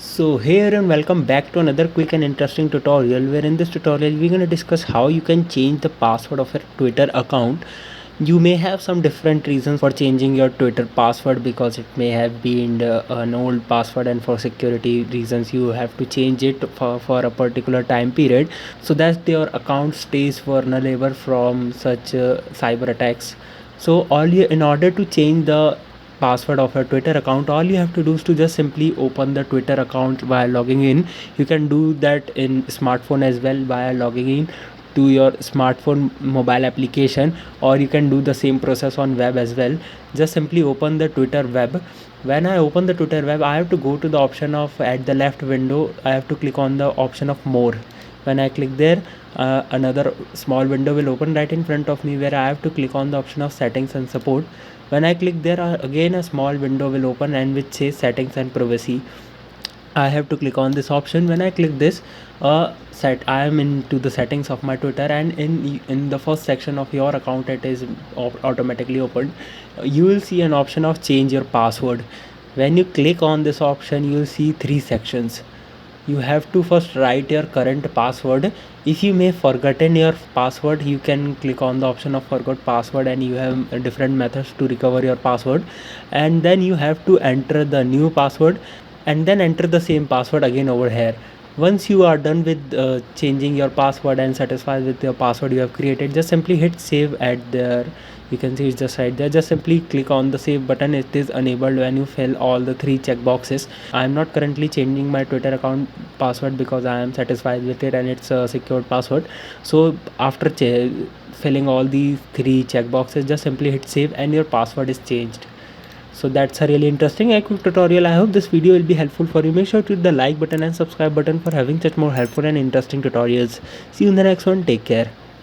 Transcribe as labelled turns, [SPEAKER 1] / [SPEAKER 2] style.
[SPEAKER 1] So here and welcome back to another quick and interesting tutorial, where in this tutorial we're going to discuss how you can change the password of your Twitter account. You may have some different reasons for changing your Twitter password, because it may have been an old password, and for security reasons you have to change it for a particular time period so that your account stays vulnerable from such cyber attacks. So in order to change the password of your Twitter account, all you have to do is to just simply open the Twitter account while logging in. You can do that in smartphone as well by logging in to your smartphone mobile application, or you can do the same process on web as well. Just simply open the Twitter web. When I open the Twitter web, I have to go to the option of, at the left window, I have to click on the option of more. When I click there, another small window will open right in front of me, where I have to click on the option of settings and support. When I click there, again a small window will open and which says settings and privacy. I have to click on this option. When I click this, I am into the settings of my Twitter, and in the first section of your account, it is automatically opened. You will see an option of change your password. When you click on this option, you will see three sections. You have to first write your current password. If you may forgotten your password, you can click on the option of forgot password, and you have different methods to recover your password. And then you have to enter the new password, and then enter the same password again over here. Once you are done with changing your password and satisfied with your password you have created, just simply hit save at there. You can see it's just right there. Just simply click on the save button. It is enabled when you fill all the three check boxes. I am not currently changing my Twitter account password because I am satisfied with it and it's a secured password. So after filling all these three check boxes, just simply hit save and your password is changed. So that's a really interesting and quick tutorial. I hope this video will be helpful for you. Make sure to hit the like button and subscribe button for having such more helpful and interesting tutorials. See you in the next one. Take care.